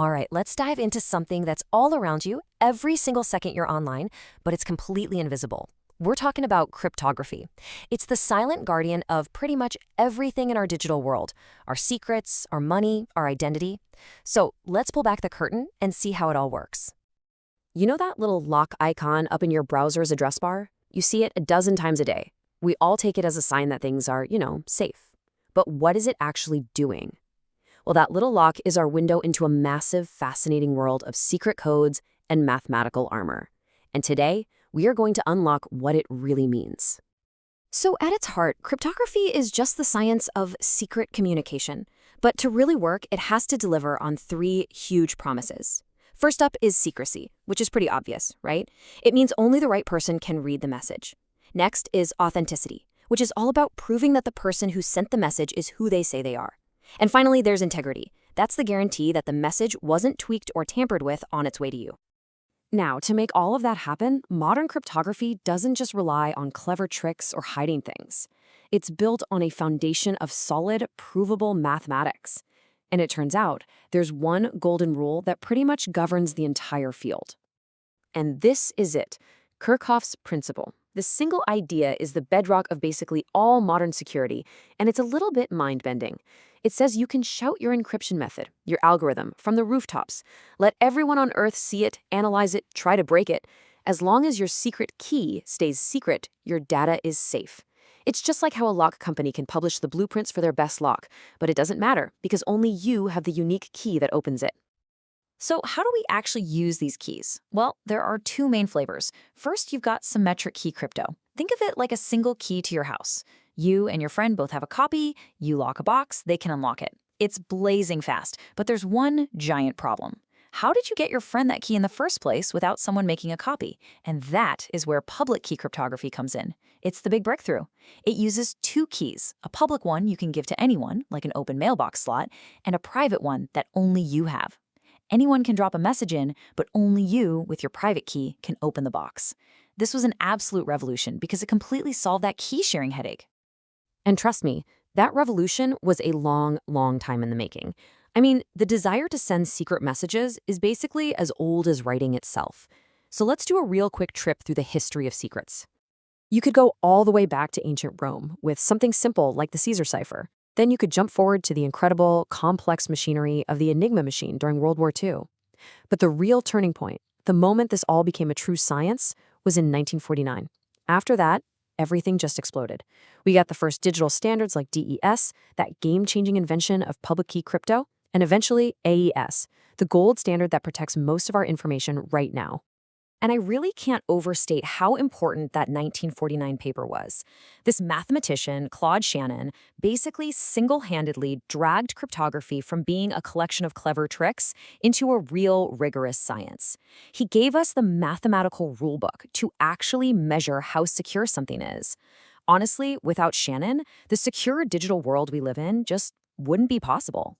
All right, let's dive into something that's all around you every single second you're online, but it's completely invisible. We're talking about cryptography. It's the silent guardian of pretty much everything in our digital world, our secrets, our money, our identity. So let's pull back the curtain and see how it all works. You know that little lock icon up in your browser's address bar? You see it a dozen times a day. We all take it as a sign that things are, safe. But what is it actually doing? Well, that little lock is our window into a massive, fascinating world of secret codes and mathematical armor. And today, we are going to unlock what it really means. So at its heart, cryptography is just the science of secret communication. But to really work, it has to deliver on three huge promises. First up is secrecy, which is pretty obvious, right? It means only the right person can read the message. Next is authenticity, which is all about proving that the person who sent the message is who they say they are. And finally, there's integrity. That's the guarantee that the message wasn't tweaked or tampered with on its way to you. Now, to make all of that happen, modern cryptography doesn't just rely on clever tricks or hiding things. It's built on a foundation of solid, provable mathematics. And it turns out, there's one golden rule that pretty much governs the entire field. And this is it, Kirkoff's principle. This single idea is the bedrock of basically all modern security, and it's a little bit mind-bending. It says you can shout your encryption method, your algorithm, from the rooftops. Let everyone on Earth see it, analyze it, try to break it. As long as your secret key stays secret, your data is safe. It's just like how a lock company can publish the blueprints for their best lock, but it doesn't matter because only you have the unique key that opens it. So how do we actually use these keys? Well, there are two main flavors. First, you've got symmetric key crypto. Think of it like a single key to your house. You and your friend both have a copy, you lock a box, they can unlock it. It's blazing fast, but there's one giant problem. How did you get your friend that key in the first place without someone making a copy? And that is where public key cryptography comes in. It's the big breakthrough. It uses two keys, a public one you can give to anyone, like an open mailbox slot, and a private one that only you have. Anyone can drop a message in, but only you, with your private key, can open the box. This was an absolute revolution because it completely solved that key sharing headache. And trust me, that revolution was a long, long time in the making. I mean, the desire to send secret messages is basically as old as writing itself. So let's do a real quick trip through the history of secrets. You could go all the way back to ancient Rome with something simple like the Caesar cipher. Then you could jump forward to the incredible, complex machinery of the Enigma machine during World War II. But the real turning point, the moment this all became a true science, was in 1949. After that, everything just exploded. We got the first digital standards like DES, that game-changing invention of public key crypto, and eventually AES, the gold standard that protects most of our information right now. And I really can't overstate how important that 1949 paper was. This mathematician, Claude Shannon, basically single-handedly dragged cryptography from being a collection of clever tricks into a real, rigorous science. He gave us the mathematical rulebook to actually measure how secure something is. Honestly, without Shannon, the secure digital world we live in just wouldn't be possible.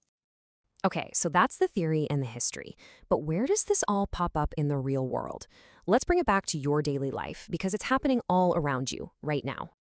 Okay, so that's the theory and the history. But where does this all pop up in the real world? Let's bring it back to your daily life because it's happening all around you right now.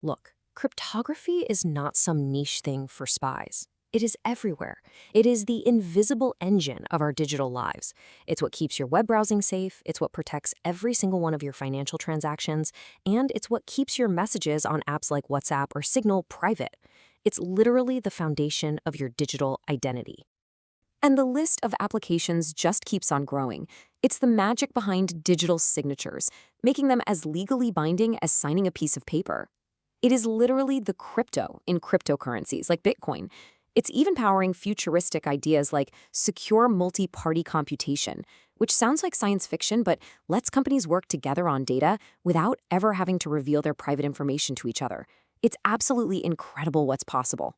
Look, cryptography is not some niche thing for spies. It is everywhere. It is the invisible engine of our digital lives. It's what keeps your web browsing safe, it's what protects every single one of your financial transactions, and it's what keeps your messages on apps like WhatsApp or Signal private. It's literally the foundation of your digital identity. And the list of applications just keeps on growing. It's the magic behind digital signatures, making them as legally binding as signing a piece of paper. It is literally the crypto in cryptocurrencies like Bitcoin. It's even powering futuristic ideas like secure multi-party computation, which sounds like science fiction but lets companies work together on data without ever having to reveal their private information to each other. It's absolutely incredible what's possible.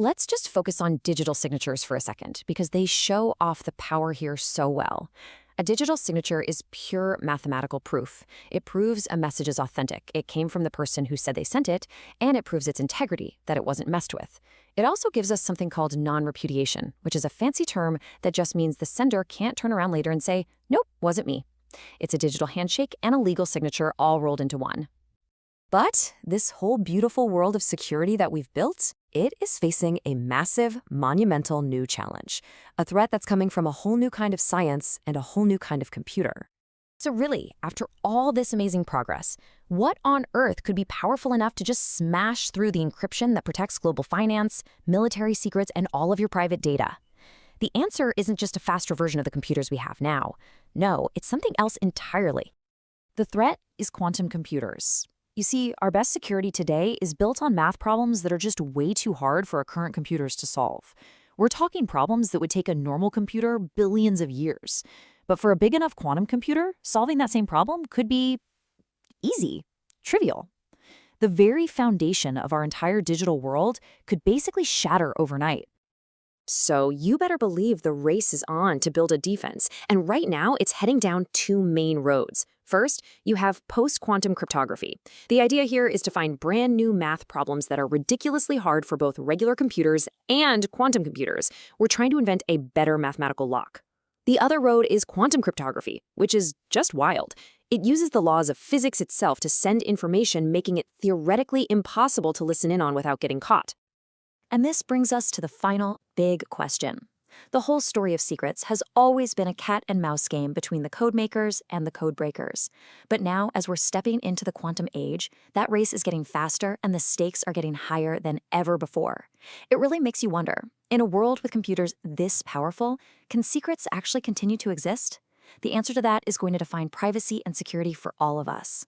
Let's just focus on digital signatures for a second, because they show off the power here so well. A digital signature is pure mathematical proof. It proves a message is authentic. It came from the person who said they sent it, and it proves its integrity, that it wasn't messed with. It also gives us something called non-repudiation, which is a fancy term that just means the sender can't turn around later and say, "Nope, wasn't me." It's a digital handshake and a legal signature all rolled into one. But this whole beautiful world of security that we've built, It is facing a massive, monumental new challenge, a threat that's coming from a whole new kind of science and a whole new kind of computer. So really, after all this amazing progress, what on earth could be powerful enough to just smash through the encryption that protects global finance, military secrets, and all of your private data? The answer isn't just a faster version of the computers we have now. No, it's something else entirely. The threat is quantum computers. You see, our best security today is built on math problems that are just way too hard for our current computers to solve. We're talking problems that would take a normal computer billions of years. But for a big enough quantum computer, solving that same problem could be easy, trivial. The very foundation of our entire digital world could basically shatter overnight. So you better believe the race is on to build a defense, and right now it's heading down two main roads. First, you have post-quantum cryptography. The idea here is to find brand new math problems that are ridiculously hard for both regular computers and quantum computers. We're trying to invent a better mathematical lock. The other road is quantum cryptography, which is just wild. It uses the laws of physics itself to send information, making it theoretically impossible to listen in on without getting caught. And this brings us to the final big question. The whole story of secrets has always been a cat and mouse game between the code makers and the code breakers. But now, as we're stepping into the quantum age, that race is getting faster and the stakes are getting higher than ever before. It really makes you wonder, in a world with computers this powerful, can secrets actually continue to exist? The answer to that is going to define privacy and security for all of us.